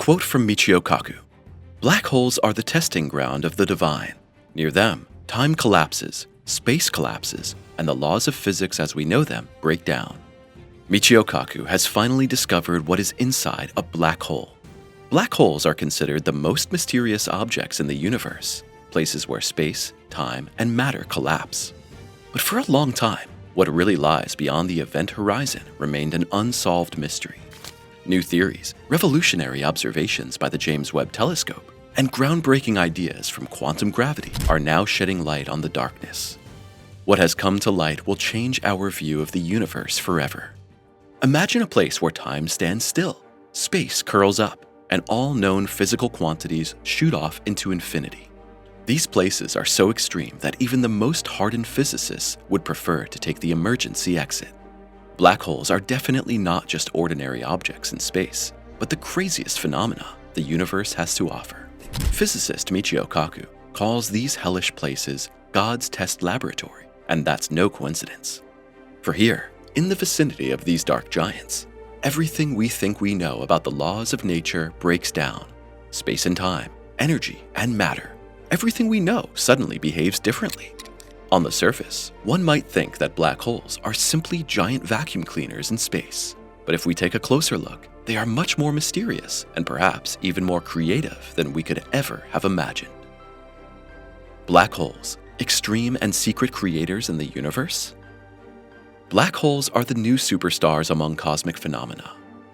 Quote from Michio Kaku: "Black holes are the testing ground of the divine. Near them, time collapses, space collapses, and the laws of physics as we know them break down." Michio Kaku has finally discovered what is inside a black hole. Black holes are considered the most mysterious objects in the universe, places where space, time, and matter collapse. But for a long time, what really lies beyond the event horizon remained an unsolved mystery. New theories, revolutionary observations by the James Webb Telescope, and groundbreaking ideas from quantum gravity are now shedding light on the darkness. What has come to light will change our view of the universe forever. Imagine a place where time stands still, space curls up, and all known physical quantities shoot off into infinity. These places are so extreme that even the most hardened physicists would prefer to take the emergency exit. Black holes are definitely not just ordinary objects in space, but the craziest phenomena the universe has to offer. Physicist Michio Kaku calls these hellish places God's test laboratory, and that's no coincidence. For here, in the vicinity of these dark giants, everything we think we know about the laws of nature breaks down. Space and time, energy and matter, everything we know suddenly behaves differently. On the surface, one might think that black holes are simply giant vacuum cleaners in space. But if we take a closer look, they are much more mysterious and perhaps even more creative than we could ever have imagined. Black holes, extreme and secret creators in the universe? Black holes are the new superstars among cosmic phenomena.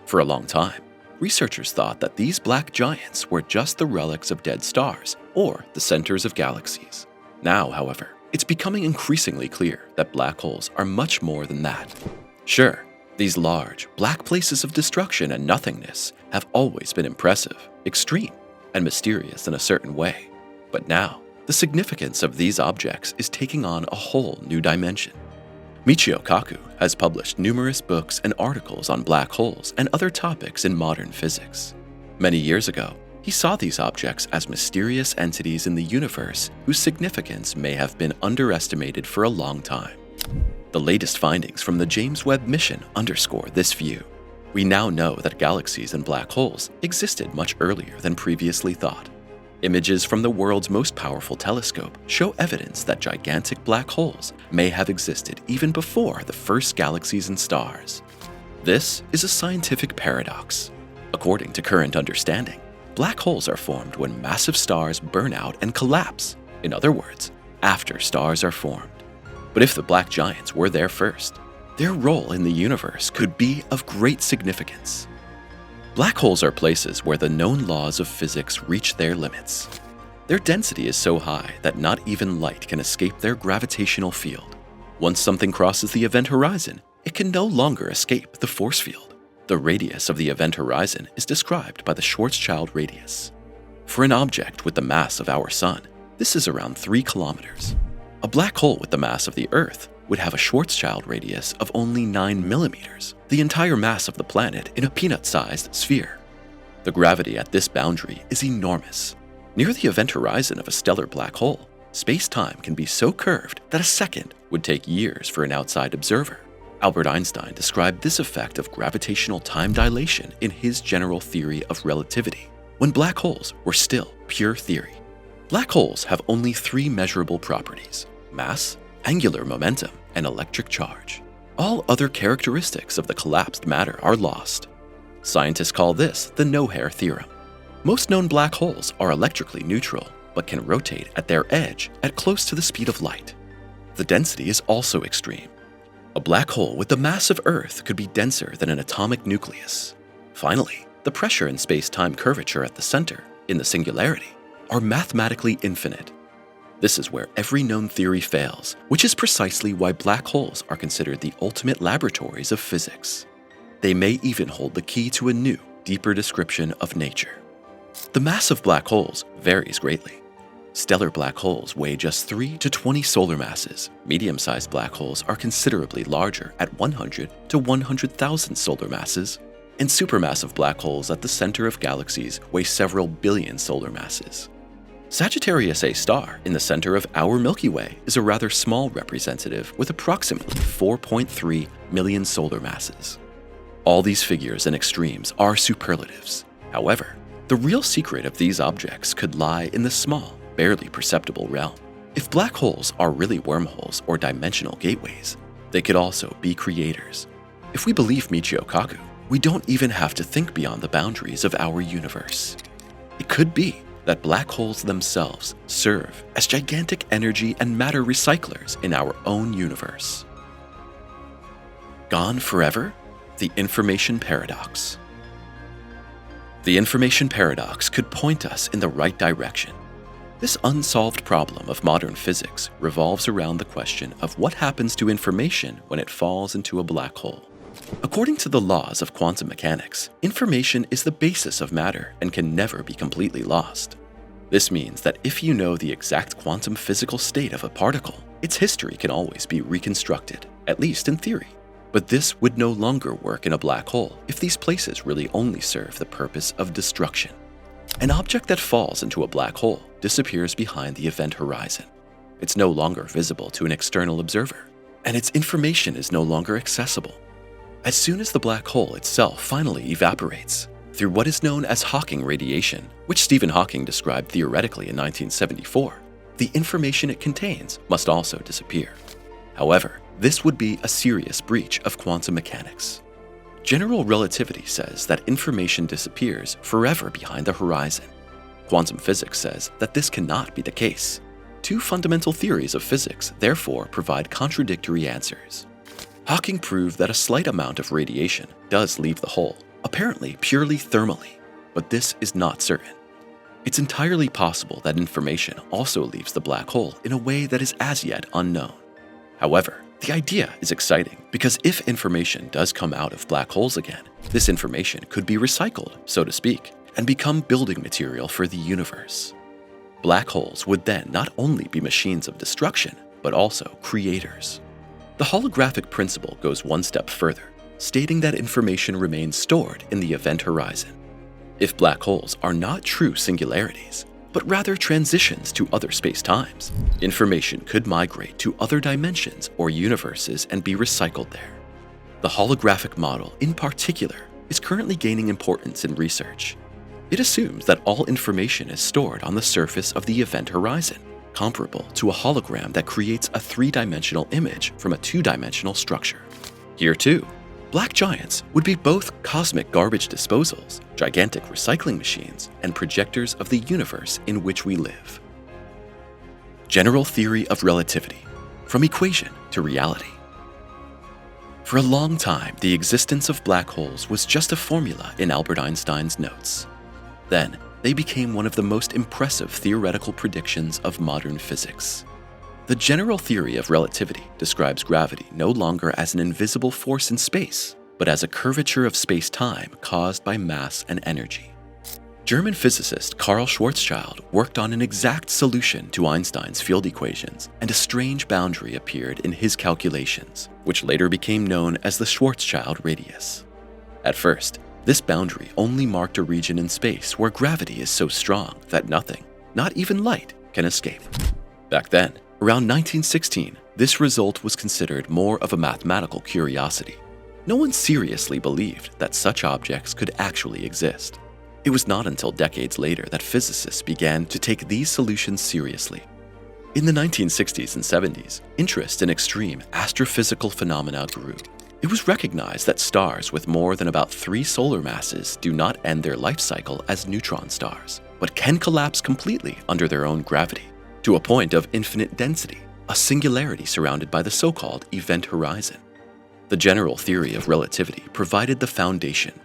For a long time, researchers thought that these black giants were just the relics of dead stars or the centers of galaxies. Now, however, it's becoming increasingly clear that black holes are much more than that. Sure, these large, black places of destruction and nothingness have always been impressive, extreme, and mysterious in a certain way. But now, the significance of these objects is taking on a whole new dimension. Michio Kaku has published numerous books and articles on black holes and other topics in modern physics. Many years ago, he saw these objects as mysterious entities in the universe whose significance may have been underestimated for a long time. The latest findings from the James Webb mission underscore this view. We now know that galaxies and black holes existed much earlier than previously thought. Images from the world's most powerful telescope show evidence that gigantic black holes may have existed even before the first galaxies and stars. This is a scientific paradox. According to current understanding, black holes are formed when massive stars burn out and collapse. In other words, after stars are formed. But if the black giants were there first, their role in the universe could be of great significance. Black holes are places where the known laws of physics reach their limits. Their density is so high that not even light can escape their gravitational field. Once something crosses the event horizon, it can no longer escape the force field. The radius of the event horizon is described by the Schwarzschild radius. For an object with the mass of our Sun, this is around 3 kilometers. A black hole with the mass of the Earth would have a Schwarzschild radius of only 9 millimeters, the entire mass of the planet in a peanut-sized sphere. The gravity at this boundary is enormous. Near the event horizon of a stellar black hole, space-time can be so curved that a second would take years for an outside observer. Albert Einstein described this effect of gravitational time dilation in his general theory of relativity, when black holes were still pure theory. Black holes have only 3 measurable properties: mass, angular momentum, and electric charge. All other characteristics of the collapsed matter are lost. Scientists call this the no-hair theorem. Most known black holes are electrically neutral, but can rotate at their edge at close to the speed of light. The density is also extreme. A black hole with the mass of Earth could be denser than an atomic nucleus. Finally, the pressure and space-time curvature at the center, in the singularity, are mathematically infinite. This is where every known theory fails, which is precisely why black holes are considered the ultimate laboratories of physics. They may even hold the key to a new, deeper description of nature. The mass of black holes varies greatly. Stellar black holes weigh just 3 to 20 solar masses. Medium-sized black holes are considerably larger at 100 to 100,000 solar masses. And supermassive black holes at the center of galaxies weigh several billion solar masses. Sagittarius A star in the center of our Milky Way is a rather small representative with approximately 4.3 million solar masses. All these figures and extremes are superlatives. However, The real secret of these objects could lie in the small, barely perceptible realm. If black holes are really wormholes or dimensional gateways, they could also be creators. If we believe Michio Kaku, we don't even have to think beyond the boundaries of our universe. It could be that black holes themselves serve as gigantic energy and matter recyclers in our own universe. Gone forever? The information paradox. The information paradox could point us in the right direction. This unsolved problem of modern physics revolves around the question of what happens to information when it falls into a black hole. According to the laws of quantum mechanics, information is the basis of matter and can never be completely lost. This means that if you know the exact quantum physical state of a particle, its history can always be reconstructed, at least in theory. But this would no longer work in a black hole if these places really only serve the purpose of destruction. An object that falls into a black hole disappears behind the event horizon. It's no longer visible to an external observer, and its information is no longer accessible. As soon as the black hole itself finally evaporates, through what is known as Hawking radiation, which Stephen Hawking described theoretically in 1974, the information it contains must also disappear. However, this would be a serious breach of quantum mechanics. General relativity says that information disappears forever behind the horizon. Quantum physics says that this cannot be the case. Two fundamental theories of physics therefore provide contradictory answers. Hawking proved that a slight amount of radiation does leave the hole, apparently purely thermally, but this is not certain. It's entirely possible that information also leaves the black hole in a way that is as yet unknown. However, the idea is exciting because if information does come out of black holes again, this information could be recycled, so to speak, and become building material for the universe. Black holes would then not only be machines of destruction, but also creators. The holographic principle goes one step further, stating that information remains stored in the event horizon. If black holes are not true singularities, but rather transitions to other space-times, information could migrate to other dimensions or universes and be recycled there. The holographic model, in particular, is currently gaining importance in research. It assumes that all information is stored on the surface of the event horizon, comparable to a hologram that creates a three-dimensional image from a two-dimensional structure. Here too, black giants would be both cosmic garbage disposals, gigantic recycling machines, and projectors of the universe in which we live. General theory of relativity, from equation to reality. For a long time, the existence of black holes was just a formula in Albert Einstein's notes. Then, they became one of the most impressive theoretical predictions of modern physics. The general theory of relativity describes gravity no longer as an invisible force in space, but as a curvature of space-time caused by mass and energy. German physicist Karl Schwarzschild worked on an exact solution to Einstein's field equations, and a strange boundary appeared in his calculations, which later became known as the Schwarzschild radius. At first, this boundary only marked a region in space where gravity is so strong that nothing, not even light, can escape. Back then, around 1916, this result was considered more of a mathematical curiosity. No one seriously believed that such objects could actually exist. It was not until decades later that physicists began to take these solutions seriously. In the 1960s and 70s, interest in extreme astrophysical phenomena grew. It was recognized that stars with more than about 3 solar masses do not end their life cycle as neutron stars, but can collapse completely under their own gravity, to a point of infinite density, a singularity surrounded by the so-called event horizon. The general theory of relativity provided the foundation.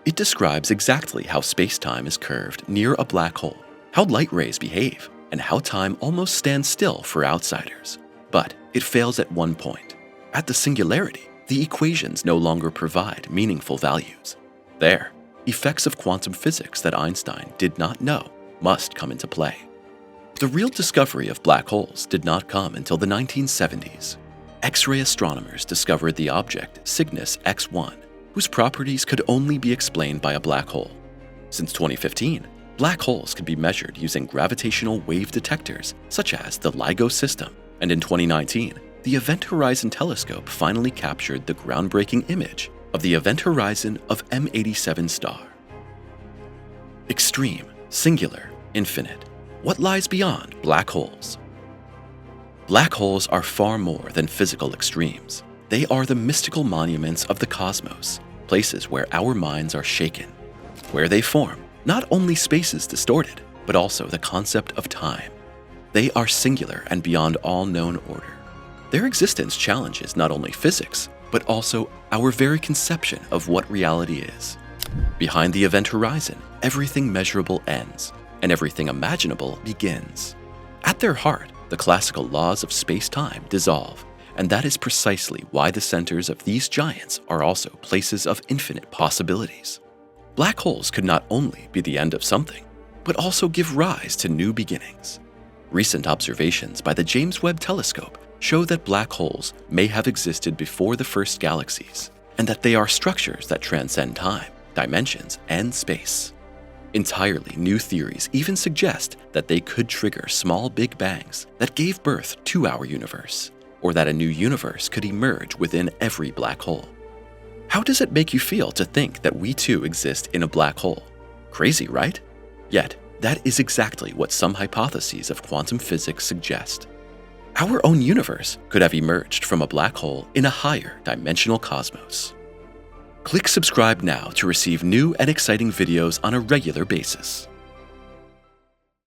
It describes exactly how space-time is curved near a black hole, how light rays behave, and how time almost stands still for outsiders. But it fails at one point. At the singularity, the equations no longer provide meaningful values. There, effects of quantum physics that Einstein did not know must come into play. The real discovery of black holes did not come until the 1970s. X-ray astronomers discovered the object Cygnus X1, whose properties could only be explained by a black hole. Since 2015, black holes could be measured using gravitational wave detectors such as the LIGO system, and in 2019, the Event Horizon Telescope finally captured the groundbreaking image of the event horizon of M87 star. Extreme, singular, infinite. What lies beyond black holes? Black holes are far more than physical extremes. They are the mystical monuments of the cosmos, places where our minds are shaken. Where they form, not only space is distorted, but also the concept of time. They are singular and beyond all known order. Their existence challenges not only physics, but also our very conception of what reality is. Behind the event horizon, everything measurable ends, and everything imaginable begins. At their heart, the classical laws of space-time dissolve, and that is precisely why the centers of these giants are also places of infinite possibilities. Black holes could not only be the end of something, but also give rise to new beginnings. Recent observations by the James Webb Telescope show that black holes may have existed before the first galaxies, and that they are structures that transcend time, dimensions, and space. Entirely new theories even suggest that they could trigger small Big Bangs that gave birth to our universe, or that a new universe could emerge within every black hole. How does it make you feel to think that we too exist in a black hole? Crazy, right? Yet, that is exactly what some hypotheses of quantum physics suggest. Our own universe could have emerged from a black hole in a higher dimensional cosmos. Click subscribe now to receive new and exciting videos on a regular basis.